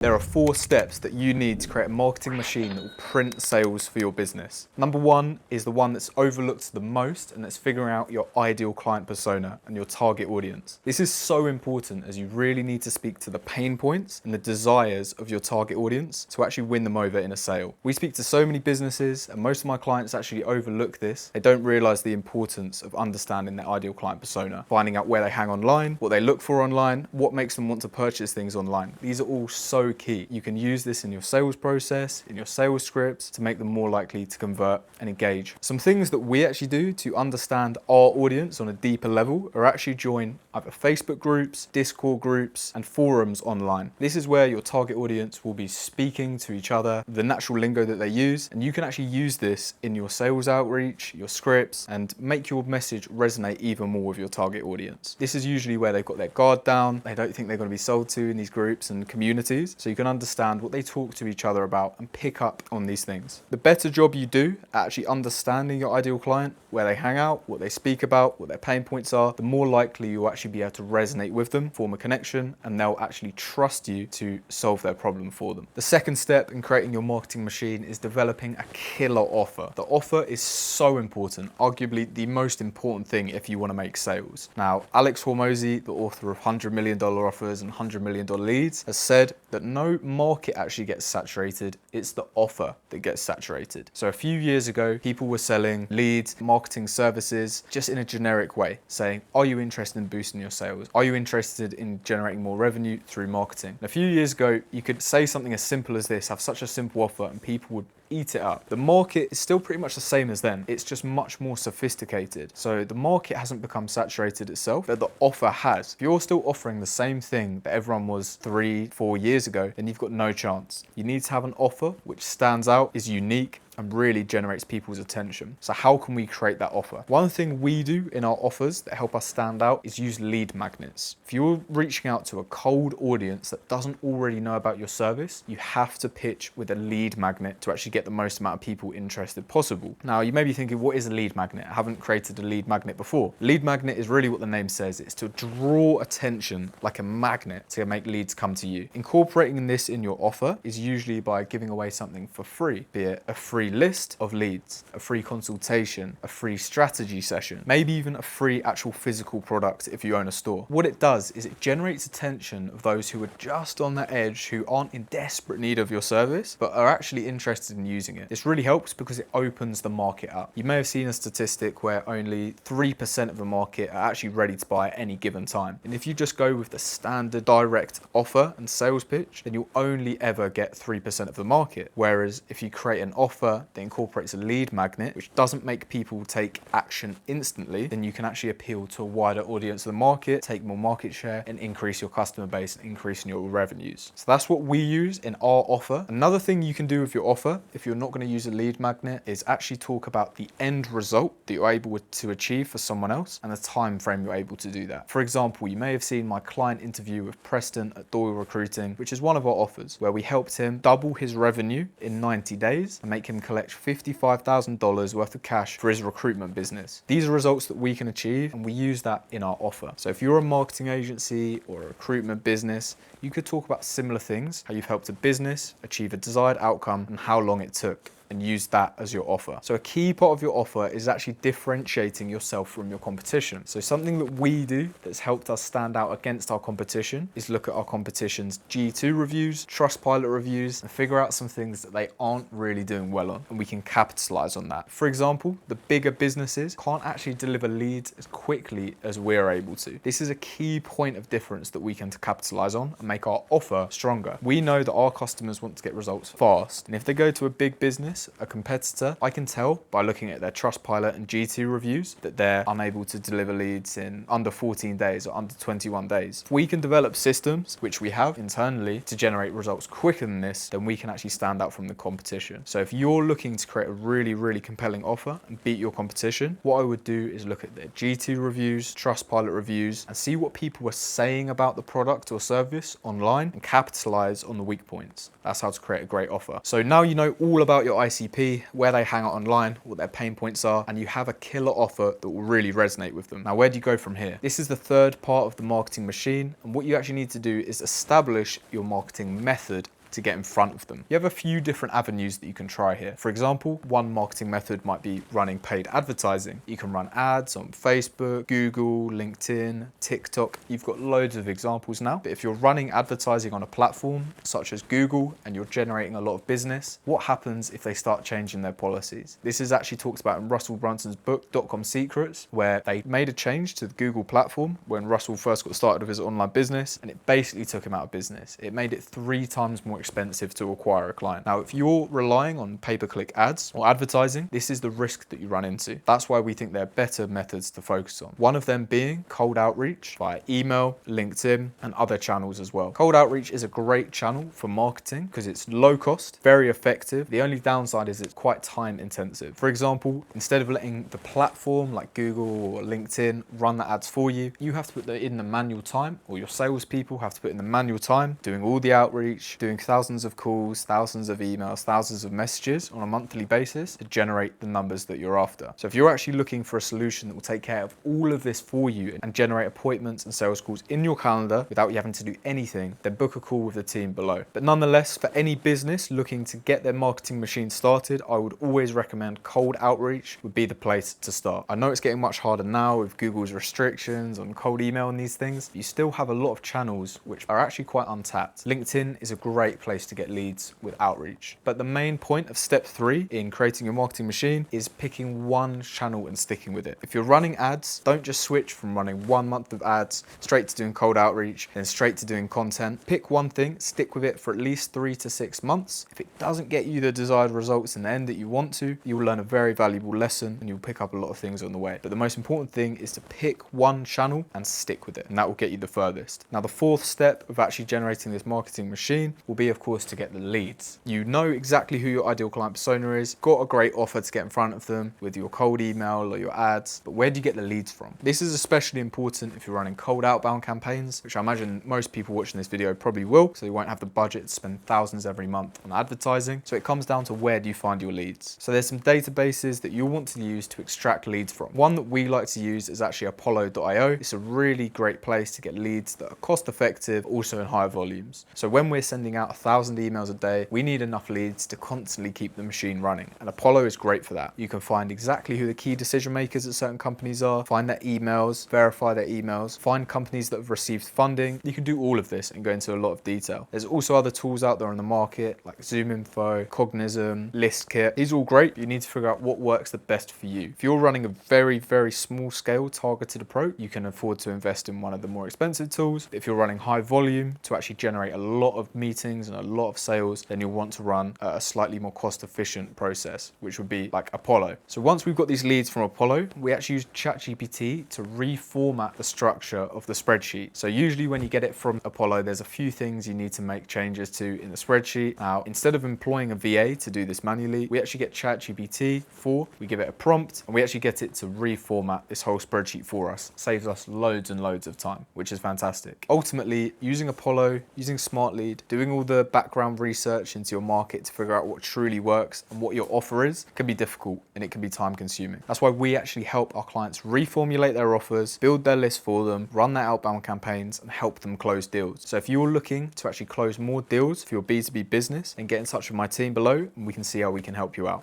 There are 4 steps that you need to create a marketing machine that will print sales for your business. Number 1 is the one that's overlooked the most, and that's figuring out your ideal client persona and your target audience. This is so important as you really need to speak to the pain points and the desires of your target audience to actually win them over in a sale. We speak to so many businesses, and most of my clients actually overlook this. They don't realize the importance of understanding their ideal client persona, finding out where they hang online, what they look for online, what makes them want to purchase things online. These are all so key. You can use this in your sales process, in your sales scripts, to make them more likely to convert and engage. Some things that we actually do to understand our audience on a deeper level are actually join either Facebook groups, Discord groups, and forums online. This is where your target audience will be speaking to each other, the natural lingo that they use, and you can actually use this in your sales outreach, your scripts, and make your message resonate even more with your target audience. This is usually where they've got their guard down, they don't think they're going to be sold to in these groups and communities, so you can understand what they talk to each other about and pick up on these things. The better job you do at actually understanding your ideal client, where they hang out, what they speak about, what their pain points are, the more likely you'll actually be able to resonate with them, form a connection, and they'll actually trust you to solve their problem for them. The second step in creating your marketing machine is developing a killer offer. The offer is so important, arguably the most important thing if you want to make sales. Now, Alex Hormozi, the author of $100 Million Offers and $100 Million Leads, has said that no market actually gets saturated, it's the offer that gets saturated. So a few years ago, people were selling leads, marketing services, just in a generic way, saying, are you interested in boosting your sales? Are you interested in generating more revenue through marketing? And a few years ago, you could say something as simple as this, have such a simple offer, and people would eat it up. The market is still pretty much the same as then. It's just much more sophisticated. So the market hasn't become saturated itself, but the offer has. If you're still offering the same thing that everyone was 3-4 years ago, then you've got no chance. You need to have an offer which stands out, is unique, and really generates people's attention. So how can we create that offer? One thing we do in our offers that help us stand out is use lead magnets. If you're reaching out to a cold audience that doesn't already know about your service, you have to pitch with a lead magnet to actually get the most amount of people interested possible. Now, you may be thinking, what is a lead magnet? I haven't created a lead magnet before. Lead magnet is really what the name says. It's to draw attention like a magnet to make leads come to you. Incorporating this in your offer is usually by giving away something for free, be it a free list of leads, a free consultation, a free strategy session, maybe even a free actual physical product if you own a store. What it does is it generates attention of those who are just on the edge, who aren't in desperate need of your service, but are actually interested in using it. This really helps because it opens the market up. You may have seen a statistic where only 3% of the market are actually ready to buy at any given time. And if you just go with the standard direct offer and sales pitch, then you'll only ever get 3% of the market. Whereas if you create an offer that incorporates a lead magnet, which doesn't make people take action instantly, then you can actually appeal to a wider audience of the market, take more market share, and increase your customer base and increase your revenues. So that's what we use in our offer. Another thing you can do with your offer, if you're not going to use a lead magnet, is actually talk about the end result that you're able to achieve for someone else and the time frame you're able to do that. For example, you may have seen my client interview with Preston at Doyle Recruiting, which is one of our offers, where we helped him double his revenue in 90 days and make him collect $55,000 worth of cash for his recruitment business. These are results that we can achieve, and we use that in our offer. So if you're a marketing agency or a recruitment business, you could talk about similar things, how you've helped a business achieve a desired outcome and how long it took, and use that as your offer. So a key part of your offer is actually differentiating yourself from your competition. So something that we do that's helped us stand out against our competition is look at our competition's G2 reviews, Trustpilot reviews, and figure out some things that they aren't really doing well on, and we can capitalize on that. For example, the bigger businesses can't actually deliver leads as quickly as we're able to. This is a key point of difference that we can capitalize on and make our offer stronger. We know that our customers want to get results fast, and if they go to a big business, a competitor, I can tell by looking at their Trustpilot and G2 reviews that they're unable to deliver leads in under 14 days or under 21 days. If we can develop systems, which we have internally, to generate results quicker than this, then we can actually stand out from the competition. So if you're looking to create a really, really compelling offer and beat your competition, what I would do is look at their G2 reviews, Trustpilot reviews, and see what people are saying about the product or service online and capitalize on the weak points. That's how to create a great offer. So now you know all about your ICP, where they hang out online, what their pain points are, and you have a killer offer that will really resonate with them. Now, where do you go from here? This is the third part of the marketing machine, and what you actually need to do is establish your marketing method to get in front of them. You have a few different avenues that you can try here. For example, one marketing method might be running paid advertising. You can run ads on Facebook, Google, LinkedIn, TikTok. You've got loads of examples now. But if you're running advertising on a platform such as Google and you're generating a lot of business, what happens if they start changing their policies? This is actually talked about in Russell Brunson's book, Dotcom Secrets, where they made a change to the Google platform when Russell first got started with his online business, and it basically took him out of business. It made it 3 times more expensive to acquire a client. Now, if you're relying on pay-per-click ads or advertising, this is the risk that you run into. That's why we think there are better methods to focus on. One of them being cold outreach via email, LinkedIn, and other channels as well. Cold outreach is a great channel for marketing because it's low cost, very effective. The only downside is it's quite time intensive. For example, instead of letting the platform like Google or LinkedIn run the ads for you, you have to put in the manual time, or your salespeople have to put in the manual time, doing all the outreach, doing thousands of calls, thousands of emails, thousands of messages on a monthly basis to generate the numbers that you're after. So if you're actually looking for a solution that will take care of all of this for you and generate appointments and sales calls in your calendar without you having to do anything, then book a call with the team below. But nonetheless, for any business looking to get their marketing machine started, I would always recommend cold outreach would be the place to start. I know it's getting much harder now with Google's restrictions on cold email and these things, but you still have a lot of channels which are actually quite untapped. LinkedIn is a great place to get leads with outreach. But the main point of step 3 in creating your marketing machine is picking one channel and sticking with it. If you're running ads, don't just switch from running 1 month of ads straight to doing cold outreach, then straight to doing content. Pick one thing, stick with it for at least 3 to 6 months. If it doesn't get you the desired results in the end that you want to, you'll learn a very valuable lesson and you'll pick up a lot of things on the way. But the most important thing is to pick one channel and stick with it, and that will get you the furthest. Now, the 4th step of actually generating this marketing machine will be, of course, to get the leads. You know exactly who your ideal client persona is, got a great offer to get in front of them with your cold email or your ads, but where do you get the leads from? This is especially important if you're running cold outbound campaigns, which I imagine most people watching this video probably will, so you won't have the budget to spend thousands every month on advertising. So it comes down to where do you find your leads? So there's some databases that you'll want to use to extract leads from. One that we like to use is actually Apollo.io. It's a really great place to get leads that are cost effective, also in higher volumes. So when we're sending out 1,000 emails a day, we need enough leads to constantly keep the machine running. And Apollo is great for that. You can find exactly who the key decision makers at certain companies are, find their emails, verify their emails, find companies that have received funding. You can do all of this and go into a lot of detail. There's also other tools out there on the market like ZoomInfo, Cognism, ListKit. These are all great, but you need to figure out what works the best for you. If you're running a very, very small scale targeted approach, you can afford to invest in one of the more expensive tools. But if you're running high volume to actually generate a lot of meetings and a lot of sales, then you'll want to run a slightly more cost efficient process, which would be like Apollo. So once we've got these leads from Apollo, we actually use ChatGPT to reformat the structure of the spreadsheet. So usually when you get it from Apollo, there's a few things you need to make changes to in the spreadsheet. Now, instead of employing a VA to do this manually, we actually get ChatGPT we give it a prompt, and we actually get it to reformat this whole spreadsheet for us. Saves us loads and loads of time, which is fantastic. Ultimately, using Apollo, using SmartLead, doing all the background research into your market to figure out what truly works and what your offer is, can be difficult and it can be time consuming. That's why we actually help our clients reformulate their offers, build their list for them, run their outbound campaigns, and help them close deals. So if you're looking to actually close more deals for your B2B business, then get in touch with my team below and we can see how we can help you out.